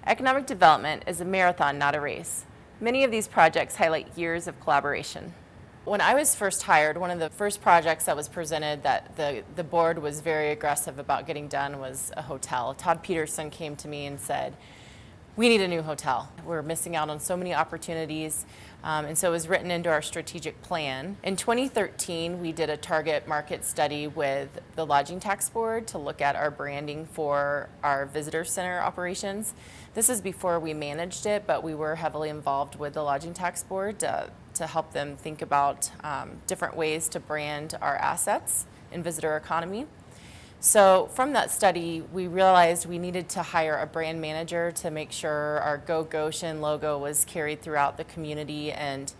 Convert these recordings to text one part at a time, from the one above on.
Economic development is a marathon, not a race. Many of these projects highlight years of collaboration. When I was first hired, one of the first projects that was presented that the board was very aggressive about getting done was a hotel. Todd Peterson came to me and said, "We need a new hotel. We're missing out on so many opportunities." And so it was written into our strategic plan. In 2013, we did a target market study with the Lodging Tax Board to look at our branding for our visitor center operations. This is before we managed it, but we were heavily involved with the Lodging Tax Board to help them think about different ways to brand our assets in visitor economy. So from that study, we realized we needed to hire a brand manager to make sure our Go Goshen logo was carried throughout the community, and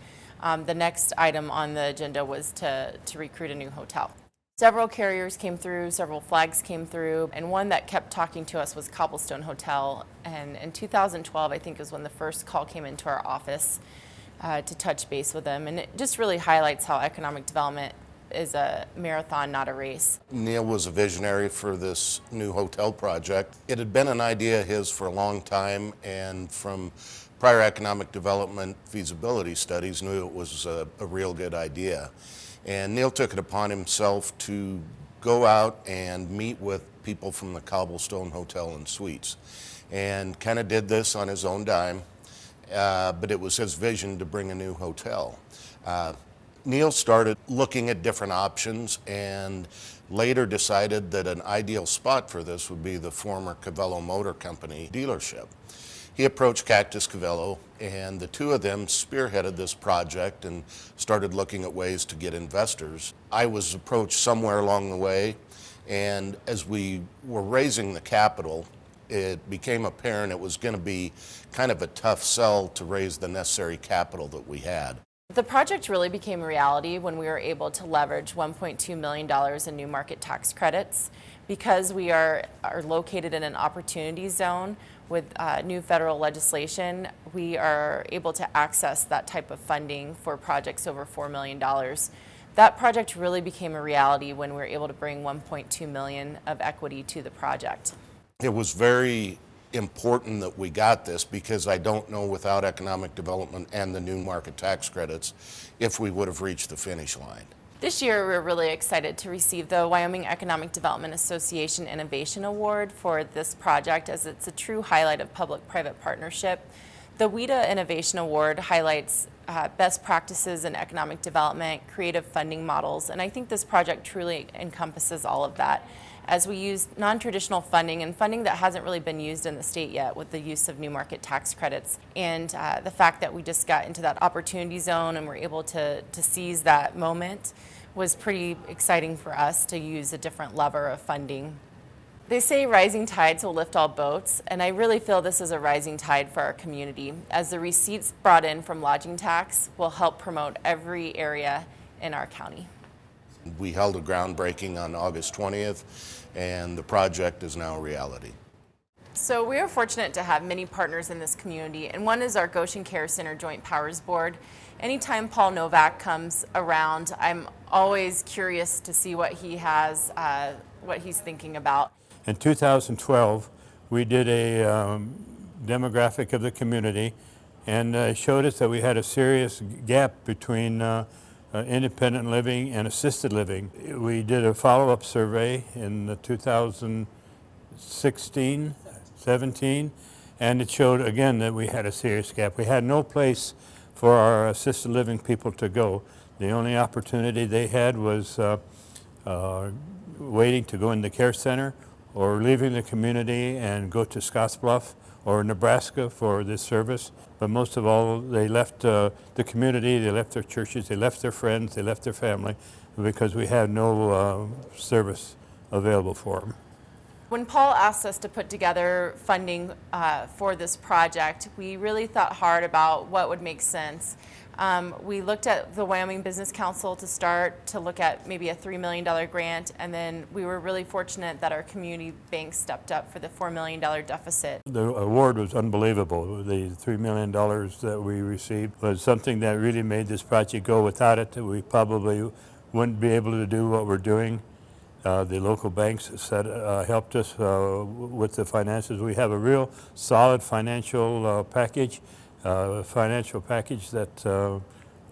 the next item on the agenda was to recruit a new hotel. Several carriers came through, several flags came through, and one that kept talking to us was Cobblestone Hotel. And in 2012, I think, is when the first call came into our office to touch base with them. And it just really highlights how economic development is a marathon, not a race. Neil was a visionary for this new hotel project. It had been an idea of his for a long time, and from prior economic development feasibility studies knew it was a real good idea. And Neil took it upon himself to go out and meet with people from the Cobblestone Hotel and Suites, and kind of did this on his own dime, but it was his vision to bring a new hotel. Neil started looking at different options and later decided that an ideal spot for this would be the former Cavello Motor Company dealership. He approached Cactus Cavello, and the two of them spearheaded this project and started looking at ways to get investors. I was approached somewhere along the way, and as we were raising the capital, it became apparent it was going to be kind of a tough sell to raise the necessary capital that we had. The project really became a reality when we were able to leverage $1.2 million in new market tax credits. Because we are located in an opportunity zone with new federal legislation, we are able to access that type of funding for projects over $4 million. That project really became a reality when we were able to bring $1.2 million of equity to the project. It was very important that we got this, because I don't know, without economic development and the new market tax credits, if we would have reached the finish line. This year, we're really excited to receive the Wyoming Economic Development Association Innovation Award for this project, as it's a true highlight of public-private partnership. The WEDA Innovation Award highlights best practices in economic development, creative funding models, and I think this project truly encompasses all of that, as we use non-traditional funding and funding that hasn't really been used in the state yet with the use of new market tax credits. And the fact that we just got into that opportunity zone and were able to seize that moment was pretty exciting for us to use a different lever of funding. They say rising tides will lift all boats, and I really feel this is a rising tide for our community, as the receipts brought in from lodging tax will help promote every area in our county. We held a groundbreaking on August 20th, and the project is now a reality. So we are fortunate to have many partners in this community, and one is our Goshen Care Center Joint Powers Board. Anytime Paul Novak comes around, I'm always curious to see what he has, what he's thinking about. In 2012, we did a demographic of the community, and showed us that we had a serious gap between independent living and assisted living. We did a follow-up survey in 2016, 17, and it showed again that we had a serious gap. We had no place for our assisted living people to go. The only opportunity they had was waiting to go in the care center, or leaving the community and go to Scottsbluff or Nebraska for this service. But most of all, they left the community, they left their churches, they left their friends, they left their family, because we had no service available for them. When Paul asked us to put together funding for this project, we really thought hard about what would make sense. We looked at the Wyoming Business Council to start to look at maybe a $3 million grant, and then we were really fortunate that our community bank stepped up for the $4 million deficit. The award was unbelievable. The $3 million that we received was something that really made this project go. Without it, we probably wouldn't be able to do what we're doing. The local banks helped us with the finances. We have a real solid financial package that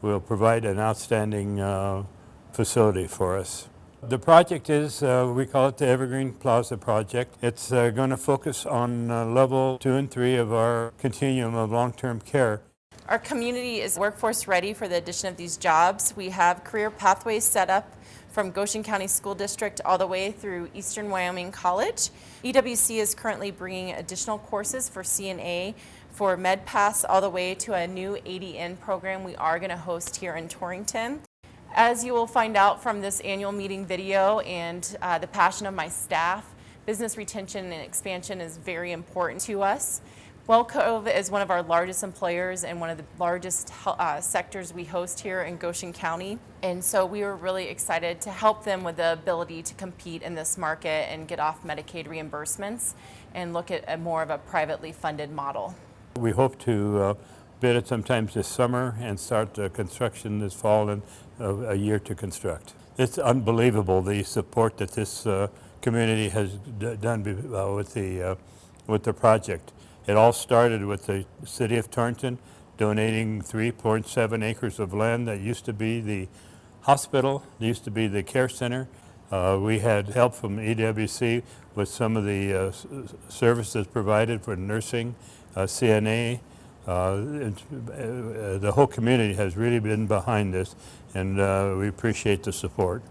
will provide an outstanding facility for us. The project is, we call it the Evergreen Plaza Project. It's going to focus on level 2 and 3 of our continuum of long-term care. Our community is workforce ready for the addition of these jobs. We have career pathways set up from Goshen County School District all the way through Eastern Wyoming College. EWC is currently bringing additional courses for CNA, for MedPass, all the way to a new 80N program we are going to host here in Torrington. As you will find out from this annual meeting video and the passion of my staff, business retention and expansion is very important to us. WellCove is one of our largest employers and one of the largest sectors we host here in Goshen County. And so we were really excited to help them with the ability to compete in this market and get off Medicaid reimbursements and look at a more of a privately funded model. We hope to bid it sometimes this summer and start construction this fall and a year to construct. It's unbelievable the support that this community has done with the project. It all started with the city of Torrington donating 3.7 acres of land that used to be the hospital, used to be the care center. We had help from EWC with some of the services provided for nursing, CNA. The whole community has really been behind this, and we appreciate the support.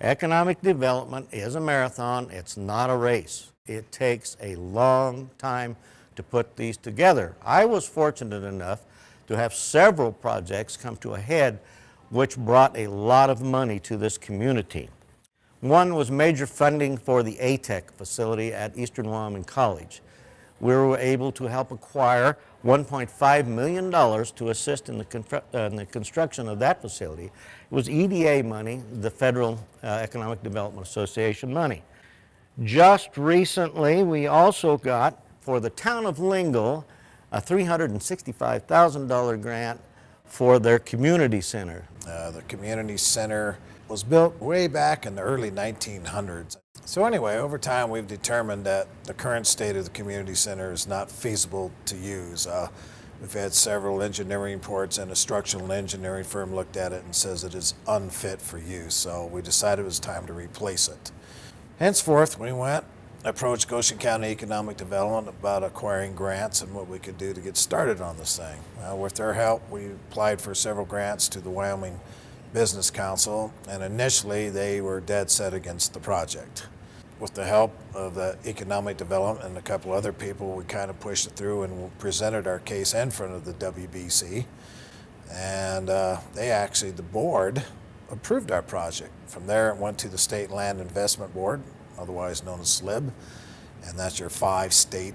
Economic development is a marathon, it's not a race. It takes a long time to put these together. I was fortunate enough to have several projects come to a head which brought a lot of money to this community. One was major funding for the ATEC facility at Eastern Wyoming College. We were able to help acquire $1.5 million to assist in the construction of that facility. It was EDA money, the Federal Economic Development Association money. Just recently, we also got, for the town of Lingle, a $365,000 grant for their community center. The community center was built way back in the early 1900s. So anyway, over time we've determined that the current state of the community center is not feasible to use. We've had several engineering reports, and a structural engineering firm looked at it and says it is unfit for use. So we decided it was time to replace it. Henceforth, we approached Goshen County Economic Development about acquiring grants and what we could do to get started on this thing. With their help, we applied for several grants to the Wyoming Business Council, and initially they were dead set against the project. With the help of the economic development and a couple other people, we kind of pushed it through and presented our case in front of the WBC. And the board approved our project. From there, it went to the State Land Investment Board, otherwise known as SLIB, and that's your 5 state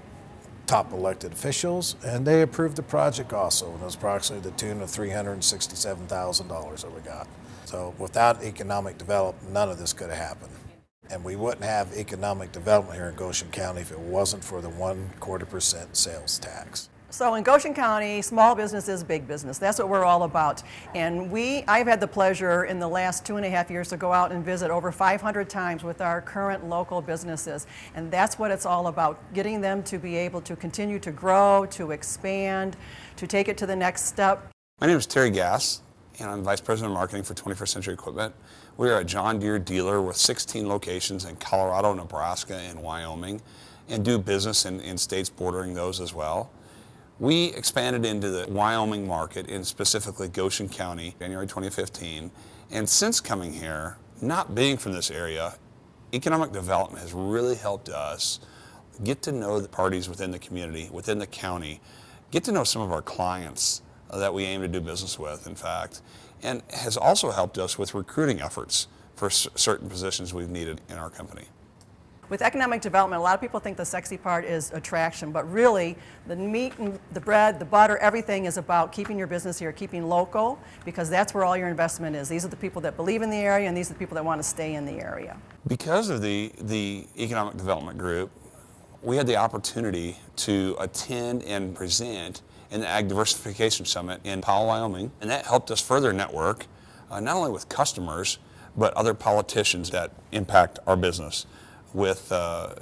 top elected officials, and they approved the project also, and it was approximately the tune of $367,000 that we got. So without economic development, none of this could have happened. And we wouldn't have economic development here in Goshen County if it wasn't for the 1/4% sales tax. So in Goshen County, small business is big business. That's what we're all about. And I've had the pleasure in the last 2.5 years to go out and visit over 500 times with our current local businesses. And that's what it's all about, getting them to be able to continue to grow, to expand, to take it to the next step. My name is Terry Gass, and I'm Vice President of Marketing for 21st Century Equipment. We are a John Deere dealer with 16 locations in Colorado, Nebraska, and Wyoming, and do business in states bordering those as well. We expanded into the Wyoming market, and specifically Goshen County, January 2015. And since coming here, not being from this area, economic development has really helped us get to know the parties within the community, within the county, get to know some of our clients that we aim to do business with, in fact, and has also helped us with recruiting efforts for certain positions we've needed in our company. With economic development, a lot of people think the sexy part is attraction, but really the meat and the bread, the butter, everything is about keeping your business here, keeping local, because that's where all your investment is. These are the people that believe in the area, and these are the people that want to stay in the area. Because of the Economic Development Group, we had the opportunity to attend and present in the Ag Diversification Summit in Powell, Wyoming, and that helped us further network, not only with customers, but other politicians that impact our business, with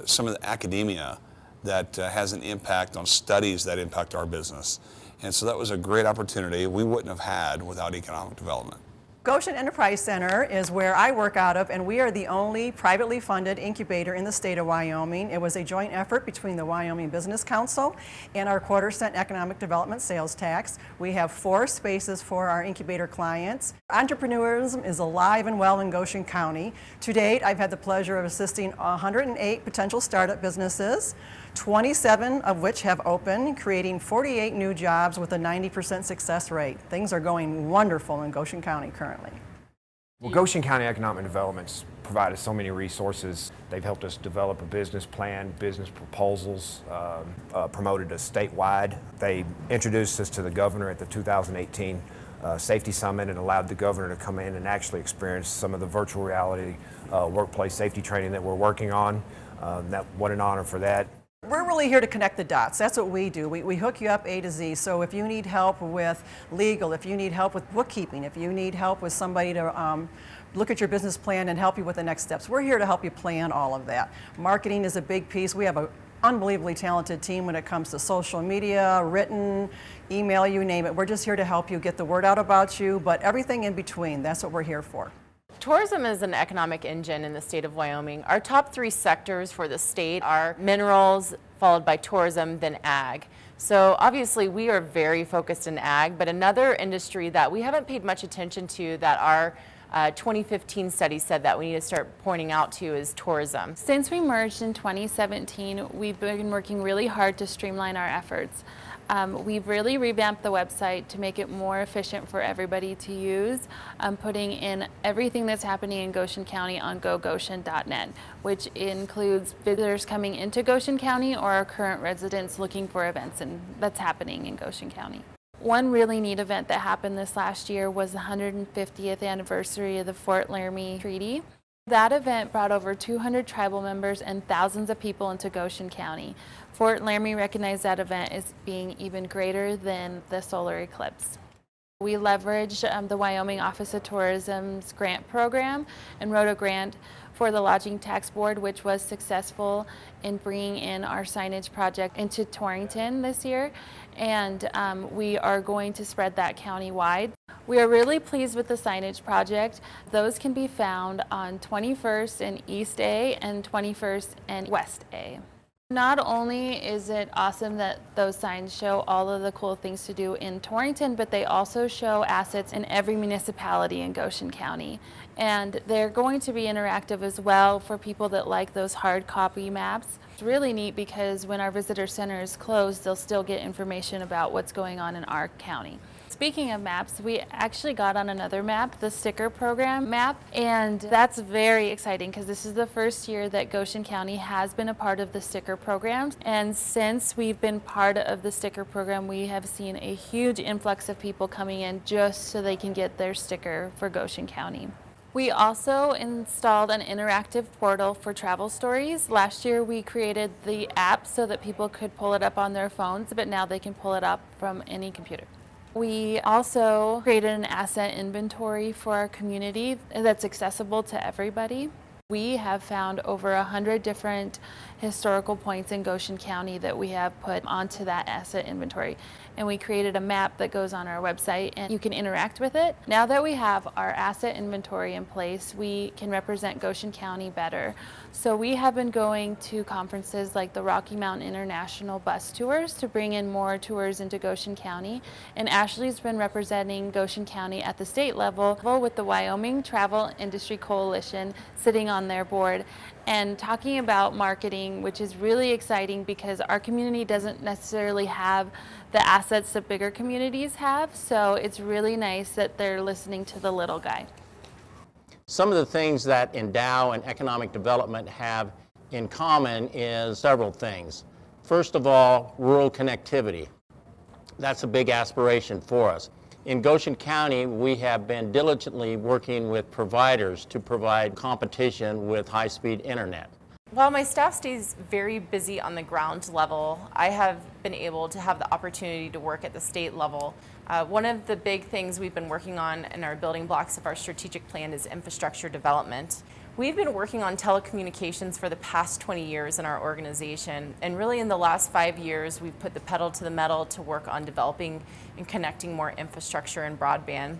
some of the academia that has an impact on studies that impact our business. And so that was a great opportunity we wouldn't have had without economic development. Goshen Enterprise Center is where I work out of, and we are the only privately funded incubator in the state of Wyoming. It was a joint effort between the Wyoming Business Council and our quarter-cent economic development sales tax. We have 4 spaces for our incubator clients. Entrepreneurism is alive and well in Goshen County. To date, I've had the pleasure of assisting 108 potential startup businesses, 27 of which have opened, creating 48 new jobs with a 90% success rate. Things are going wonderful in Goshen County currently. Well, Goshen County Economic Development's provided so many resources. They've helped us develop a business plan, business proposals, promoted us statewide. They introduced us to the governor at the 2018 Safety Summit and allowed the governor to come in and actually experience some of the virtual reality workplace safety training that we're working on. What an honor for that. We're really here to connect the dots. That's what we do. We hook you up A to Z. So if you need help with legal, if you need help with bookkeeping, if you need help with somebody to look at your business plan and help you with the next steps, we're here to help you plan all of that. Marketing is a big piece. We have an unbelievably talented team when it comes to social media, written, email, you name it. We're just here to help you get the word out about you, but everything in between, that's what we're here for. Tourism is an economic engine in the state of Wyoming. Our top 3 sectors for the state are minerals, followed by tourism, then ag. So obviously we are very focused in ag, but another industry that we haven't paid much attention to that our 2015 study said that we need to start pointing out to is tourism. Since we merged in 2017, we've been working really hard to streamline our efforts. We've really revamped the website to make it more efficient for everybody to use, putting in everything that's happening in Goshen County on gogoshen.net, which includes visitors coming into Goshen County or our current residents looking for events that's happening in Goshen County. One really neat event that happened this last year was the 150th anniversary of the Fort Laramie Treaty. That event brought over 200 tribal members and thousands of people into Goshen County. Fort Laramie recognized that event as being even greater than the solar eclipse. We leveraged the Wyoming Office of Tourism's grant program and wrote a grant for the Lodging Tax Board, which was successful in bringing in our signage project into Torrington this year, and we are going to spread that county-wide. We are really pleased with the signage project. Those can be found on 21st and East A and 21st and West A. Not only is it awesome that those signs show all of the cool things to do in Torrington, but they also show assets in every municipality in Goshen County. And they're going to be interactive as well for people that like those hard copy maps. It's really neat because when our visitor center is closed, they'll still get information about what's going on in our county. Speaking of maps, we actually got on another map, the sticker program map, and that's very exciting because this is the first year that Goshen County has been a part of the sticker program. And since we've been part of the sticker program, we have seen a huge influx of people coming in just so they can get their sticker for Goshen County. We also installed an interactive portal for travel stories. Last year we created the app so that people could pull it up on their phones, but now they can pull it up from any computer. We also created an asset inventory for our community that's accessible to everybody. We have found over 100 different historical points in Goshen County that we have put onto that asset inventory. And we created a map that goes on our website and you can interact with it. Now that we have our asset inventory in place, we can represent Goshen County better. So we have been going to conferences like the Rocky Mountain International Bus Tours to bring in more tours into Goshen County. And Ashley's been representing Goshen County at the state level with the Wyoming Travel Industry Coalition, sitting on their board and talking about marketing, which is really exciting because our community doesn't necessarily have the assets that bigger communities have. So it's really nice that they're listening to the little guy. Some of the things that Endow and economic development have in common is several things. First of all, rural connectivity. That's a big aspiration for us. In Goshen County, we have been diligently working with providers to provide competition with high-speed internet. While my staff stays very busy on the ground level, I have been able to have the opportunity to work at the state level. One of the big things we've been working on in our building blocks of our strategic plan is infrastructure development. We've been working on telecommunications for the past 20 years in our organization, and really in the last 5 years, we've put the pedal to the metal to work on developing and connecting more infrastructure and broadband.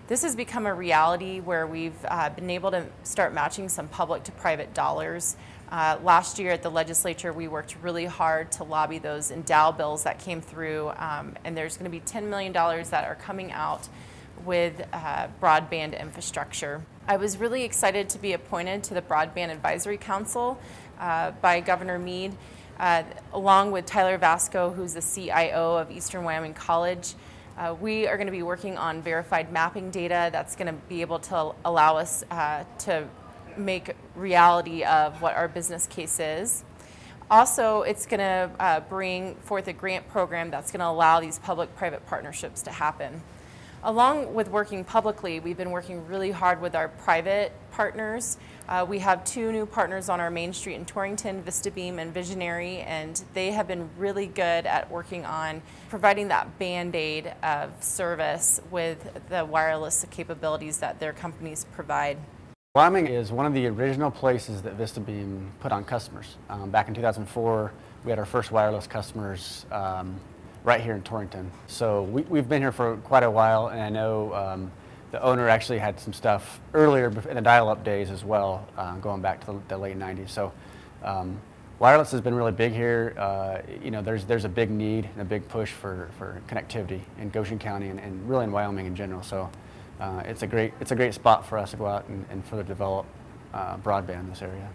This has become a reality where we've been able to start matching some public to private dollars. Last year at the legislature, we worked really hard to lobby those endow bills that came through, and there's going to be $10 million that are coming out with broadband infrastructure. I was really excited to be appointed to the Broadband Advisory Council by Governor Meade, along with Tyler Vasco, who's the CIO of Eastern Wyoming College. We are going to be working on verified mapping data that's going to be able to allow us to make reality of what our business case is. Also, it's going to bring forth a grant program that's going to allow these public-private partnerships to happen. Along with working publicly, we've been working really hard with our private partners. We have 2 new partners on our main street in Torrington, VistaBeam and Visionary, and they have been really good at working on providing that Band-Aid of service with the wireless capabilities that their companies provide. Wyoming is one of the original places that VistaBeam put on customers. Back in 2004, we had our first wireless customers right here in Torrington. So we've been here for quite a while, and I know the owner actually had some stuff earlier in the dial-up days as well, going back to the late 90s. So wireless has been really big here. You know, there's a big need and a big push for connectivity in Goshen County and really in Wyoming in general. So it's a great spot for us to go out and further develop broadband in this area.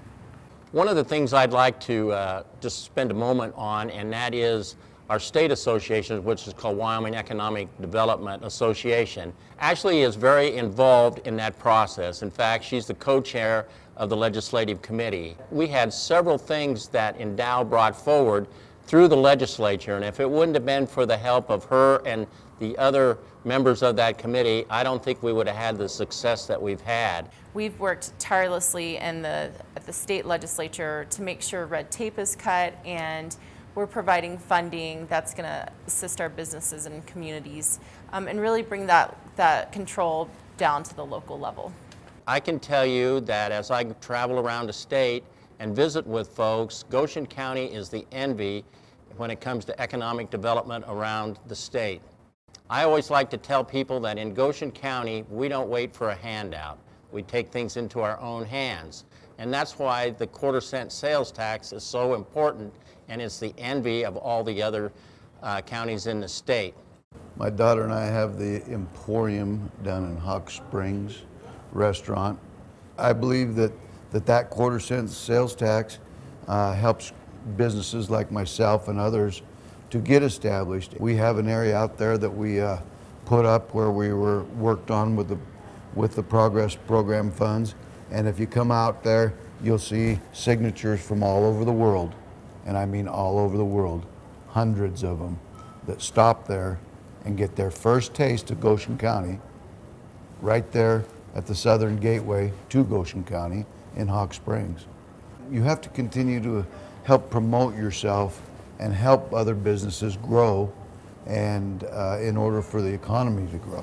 One of the things I'd like to just spend a moment on, and that is our state association, which is called Wyoming Economic Development Association, actually is very involved in that process. In fact, she's the co-chair of the legislative committee. We had several things that Endow brought forward through the legislature, and if it wouldn't have been for the help of her and the other members of that committee, I don't think we would have had the success that we've had. We've worked tirelessly at the state legislature to make sure red tape is cut, and we're providing funding that's going to assist our businesses and communities and really bring that control down to the local level. I can tell you that as I travel around the state and visit with folks, Goshen County is the envy when it comes to economic development around the state. I always like to tell people that in Goshen County, we don't wait for a handout. We take things into our own hands. And that's why the quarter-cent sales tax is so important, and it's the envy of all the other counties in the state. My daughter and I have the Emporium down in Hawk Springs restaurant. I believe that quarter-cent sales tax helps businesses like myself and others to get established. We have an area out there that we put up where we were worked on with the Progress Program funds, and if you come out there, you'll see signatures from all over the world, and I mean all over the world, hundreds of them that stop there and get their first taste of Goshen County right there at the southern gateway to Goshen County in Hawk Springs. You have to continue to help promote yourself and help other businesses grow, and in order for the economy to grow.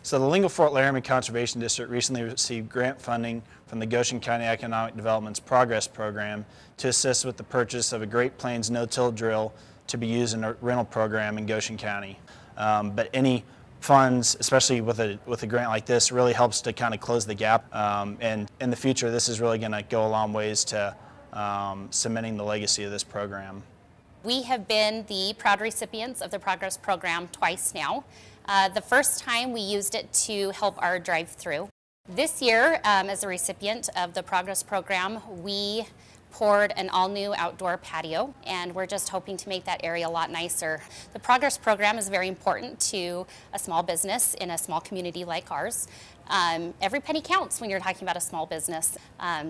So the Lingle Fort Laramie Conservation District recently received grant funding from the Goshen County Economic Development's Progress Program to assist with the purchase of a Great Plains no-till drill to be used in a rental program in Goshen County. But any funds, especially with a grant like this, really helps to kind of close the gap. And in the future, this is really going to go a long ways to cementing the legacy of this program. We have been the proud recipients of the Progress Program twice now. The first time we used it to help our drive-through. This year, as a recipient of the Progress Program, we poured an all-new outdoor patio, and we're just hoping to make that area a lot nicer. The Progress Program is very important to a small business in a small community like ours. Every penny counts when you're talking about a small business.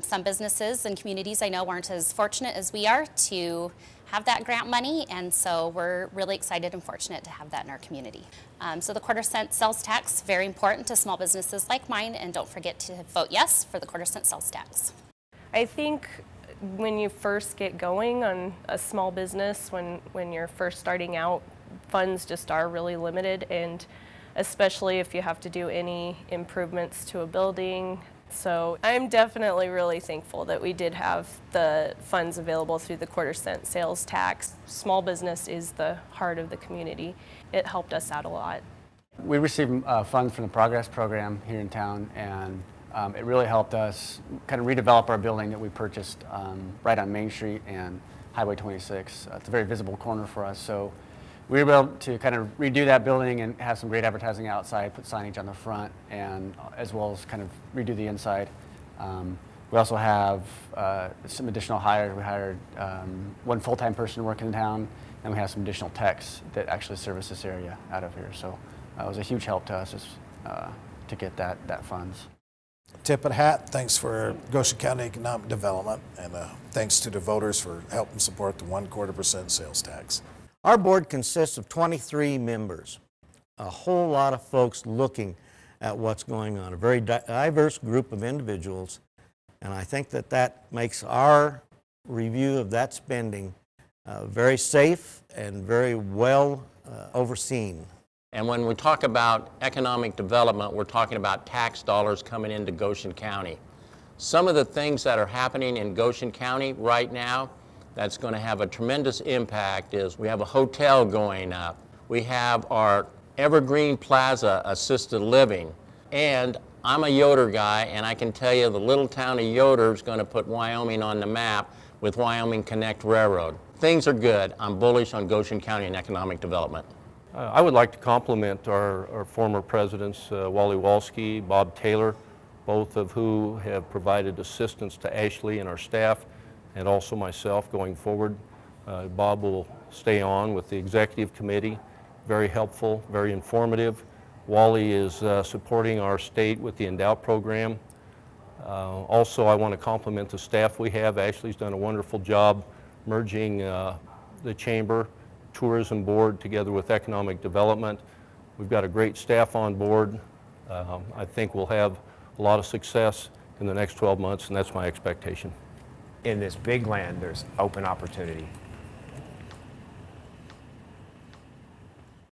Some businesses and communities I know aren't as fortunate as we are to have that grant money, and so we're really excited and fortunate to have that in our community. So the quarter-cent sales tax, very important to small businesses like mine, and don't forget to vote yes for the quarter-cent sales tax. I think When you first get going on a small business, when you're first starting out, funds just are really limited, and especially if you have to do any improvements to a building. So I'm definitely really thankful that we did have the funds available through the quarter-cent sales tax. Small business is the heart of the community. It helped us out a lot. We received funds from the Progress program here in town, and it really helped us kind of redevelop our building that we purchased right on Main Street and Highway 26. It's a very visible corner for us, so we were able to kind of redo that building and have some great advertising outside, put signage on the front, and as well as kind of redo the inside. We also have some additional hires. We hired one full-time person working in town, and we have some additional techs that actually service this area out of here. So it was a huge help to us to get that funds. Tip of the hat, thanks for Goshen County Economic Development, and thanks to the voters for helping support the 1/4% sales tax. Our board consists of 23 members, a whole lot of folks looking at what's going on, a very diverse group of individuals, and I think that makes our review of that spending very safe and very well overseen. And when we talk about economic development, we're talking about tax dollars coming into Goshen County. Some of the things that are happening in Goshen County right now that's going to have a tremendous impact is we have a hotel going up. We have our Evergreen Plaza assisted living. And I'm a Yoder guy, and I can tell you the little town of Yoder is going to put Wyoming on the map with Wyoming Connect Railroad. Things are good. I'm bullish on Goshen County and economic development. I would like to compliment our former presidents, Wally Walski, Bob Taylor, both of who have provided assistance to Ashley and our staff, and also myself going forward. Bob will stay on with the executive committee, very helpful, very informative. Wally is supporting our state with the Endow program. Also, I want to compliment the staff we have. Ashley's done a wonderful job merging the Chamber Tourism Board together with Economic Development. We've got a great staff on board. I think we'll have a lot of success in the next 12 months, and that's my expectation. In this big land, there's open opportunity.